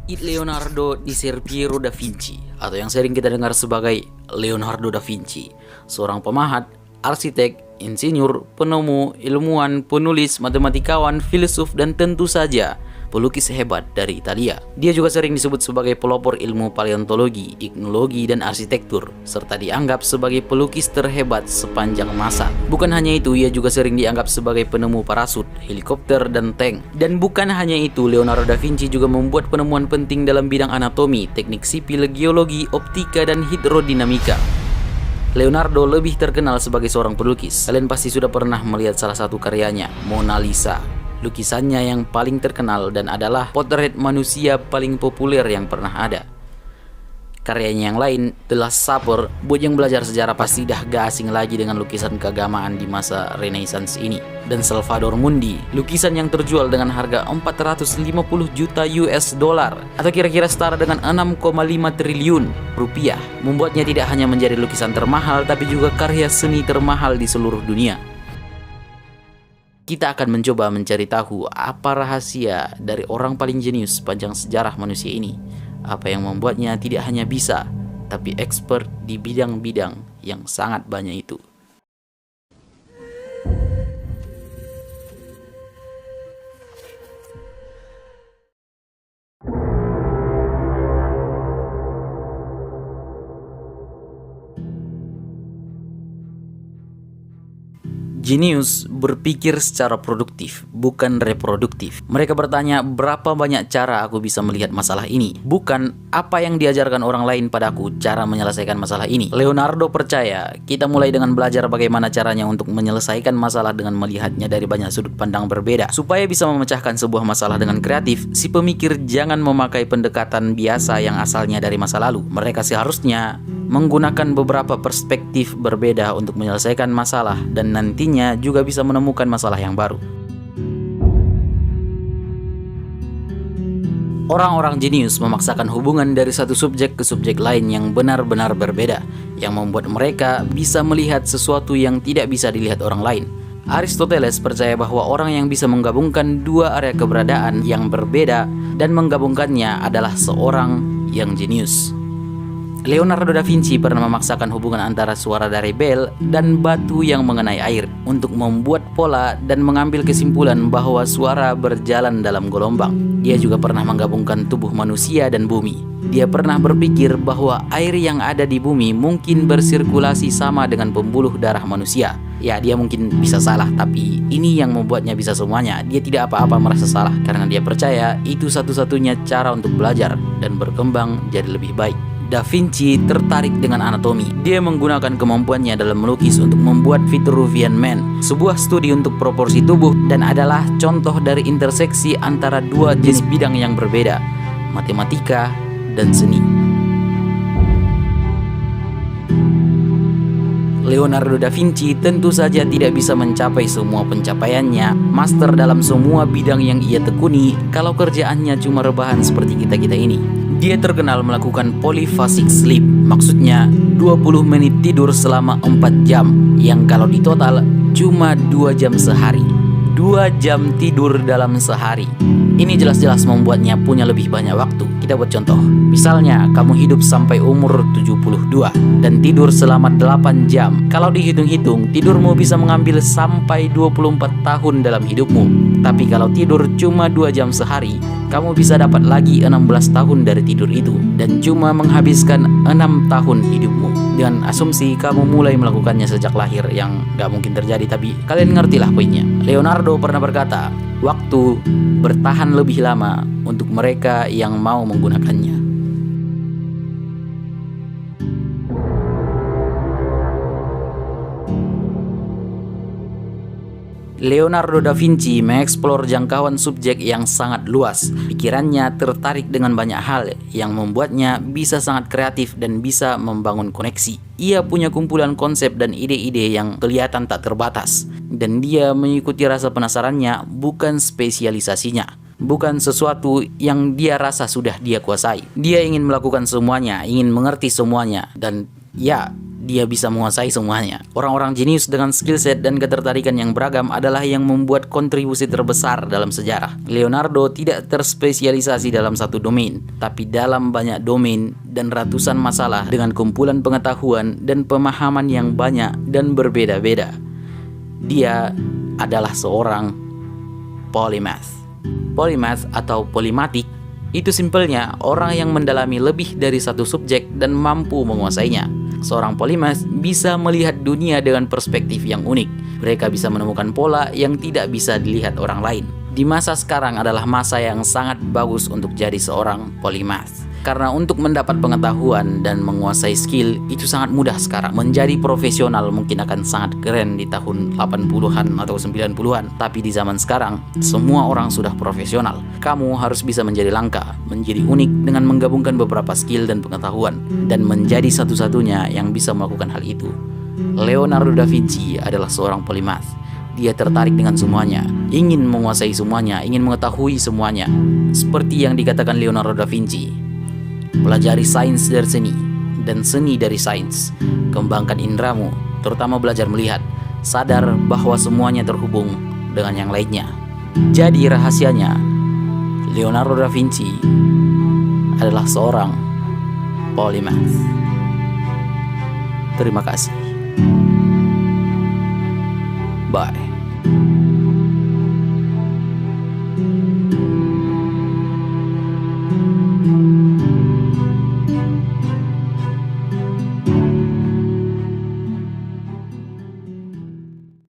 Leonardo di Piero da Vinci, atau yang sering kita dengar sebagai Leonardo da Vinci, seorang pemahat, arsitek, insinyur, penemu, ilmuwan, penulis, matematikawan, filsuf, dan tentu saja pelukis hebat dari Italia. Dia juga sering disebut sebagai pelopor ilmu paleontologi, iknologi, dan arsitektur, serta dianggap sebagai pelukis terhebat sepanjang masa. Bukan hanya itu, ia juga sering dianggap sebagai penemu parasut, helikopter, dan tank. Dan bukan hanya itu, Leonardo da Vinci juga membuat penemuan penting dalam bidang anatomi, teknik sipil, geologi, optika, dan hidrodinamika. Leonardo lebih terkenal sebagai seorang pelukis. Kalian pasti sudah pernah melihat salah satu karyanya, Mona Lisa. Lukisannya yang paling terkenal dan adalah potret manusia paling populer yang pernah ada. Karyanya yang lain, The Last Supper, buat yang belajar sejarah pasti dah gak asing lagi dengan lukisan keagamaan di masa Renaissance ini. Dan Salvador Mundi, lukisan yang terjual dengan harga 450 juta US dollar atau kira-kira setara dengan 6,5 triliun rupiah, membuatnya tidak hanya menjadi lukisan termahal tapi juga karya seni termahal di seluruh dunia. Kita akan mencoba mencari tahu apa rahasia dari orang paling jenius sepanjang sejarah manusia ini. Apa yang membuatnya tidak hanya bisa, tapi expert di bidang-bidang yang sangat banyak itu. Jenius berpikir secara produktif, bukan reproduktif. Mereka bertanya, berapa banyak cara aku bisa melihat masalah ini? Bukan apa yang diajarkan orang lain padaku cara menyelesaikan masalah ini. Leonardo percaya, kita mulai dengan belajar bagaimana caranya untuk menyelesaikan masalah dengan melihatnya dari banyak sudut pandang berbeda. Supaya bisa memecahkan sebuah masalah dengan kreatif, si pemikir jangan memakai pendekatan biasa yang asalnya dari masa lalu. Mereka seharusnya menggunakan beberapa perspektif berbeda untuk menyelesaikan masalah dan nantinya juga bisa menemukan masalah yang baru. Orang-orang jenius memaksakan hubungan dari satu subjek ke subjek lain yang benar-benar berbeda, yang membuat mereka bisa melihat sesuatu yang tidak bisa dilihat orang lain. Aristoteles percaya bahwa orang yang bisa menggabungkan dua area keberadaan yang berbeda dan menggabungkannya adalah seorang yang jenius. Leonardo da Vinci pernah memaksakan hubungan antara suara dari bel dan batu yang mengenai air untuk membuat pola dan mengambil kesimpulan bahwa suara berjalan dalam gelombang. Dia juga pernah menggabungkan tubuh manusia dan bumi. Dia pernah berpikir bahwa air yang ada di bumi mungkin bersirkulasi sama dengan pembuluh darah manusia. Ya, dia mungkin bisa salah, tapi ini yang membuatnya bisa semuanya. Dia tidak apa-apa merasa salah karena dia percaya itu satu-satunya cara untuk belajar dan berkembang jadi lebih baik. Da Vinci tertarik dengan anatomi. Dia menggunakan kemampuannya dalam melukis untuk membuat Vitruvian Man, sebuah studi untuk proporsi tubuh dan adalah contoh dari interseksi antara dua jenis bidang yang berbeda, matematika dan seni. Leonardo da Vinci tentu saja tidak bisa mencapai semua pencapaiannya, master dalam semua bidang yang ia tekuni kalau kerjaannya cuma rebahan seperti kita-kita ini. Dia terkenal melakukan polyphasic sleep, maksudnya 20 menit tidur selama 4 jam, yang kalau ditotal cuma 2 jam sehari. 2 jam tidur dalam sehari. Ini jelas-jelas membuatnya punya lebih banyak waktu. Kita buat contoh. Misalnya, kamu hidup sampai umur 72 dan tidur selama 8 jam. Kalau dihitung-hitung, tidurmu bisa mengambil sampai 24 tahun dalam hidupmu. Tapi kalau tidur cuma 2 jam sehari, kamu bisa dapat lagi 16 tahun dari tidur itu dan cuma menghabiskan 6 tahun hidupmu. Dengan asumsi kamu mulai melakukannya sejak lahir, yang gak mungkin terjadi, tapi kalian ngertilah poinnya. Leonardo pernah berkata, waktu bertahan lebih lama untuk mereka yang mau menggunakannya. Leonardo da Vinci mengeksplor jangkauan subjek yang sangat luas. Pikirannya tertarik dengan banyak hal yang membuatnya bisa sangat kreatif dan bisa membangun koneksi. Ia punya kumpulan konsep dan ide-ide yang kelihatan tak terbatas. Dan dia mengikuti rasa penasarannya, bukan spesialisasinya. Bukan sesuatu yang dia rasa sudah dia kuasai. Dia ingin melakukan semuanya, ingin mengerti semuanya. Dan ya, dia bisa menguasai semuanya. Orang-orang jenius dengan skill set dan ketertarikan yang beragam adalah yang membuat kontribusi terbesar dalam sejarah. Leonardo tidak terspesialisasi dalam satu domain, tapi dalam banyak domain dan ratusan masalah dengan kumpulan pengetahuan dan pemahaman yang banyak dan berbeda-beda. Dia adalah seorang polymath. Polymath atau polimatik itu simpelnya orang yang mendalami lebih dari satu subjek dan mampu menguasainya. Seorang polymath bisa melihat dunia dengan perspektif yang unik. Mereka bisa menemukan pola yang tidak bisa dilihat orang lain. Di masa sekarang adalah masa yang sangat bagus untuk jadi seorang polymath. Karena untuk mendapat pengetahuan dan menguasai skill itu sangat mudah sekarang. Menjadi profesional mungkin akan sangat keren di tahun 80-an atau 90-an. Tapi di zaman sekarang, semua orang sudah profesional. Kamu harus bisa menjadi langka, menjadi unik dengan menggabungkan beberapa skill dan pengetahuan. Dan menjadi satu-satunya yang bisa melakukan hal itu. Leonardo da Vinci adalah seorang polymath. Dia tertarik dengan semuanya, ingin menguasai semuanya, ingin mengetahui semuanya. Seperti yang dikatakan Leonardo da Vinci, pelajari sains dari seni dan seni dari sains. Kembangkan indramu, terutama belajar melihat. Sadar bahwa semuanya terhubung dengan yang lainnya. Jadi rahasianya, Leonardo da Vinci adalah seorang polymath. Terima kasih. Bye.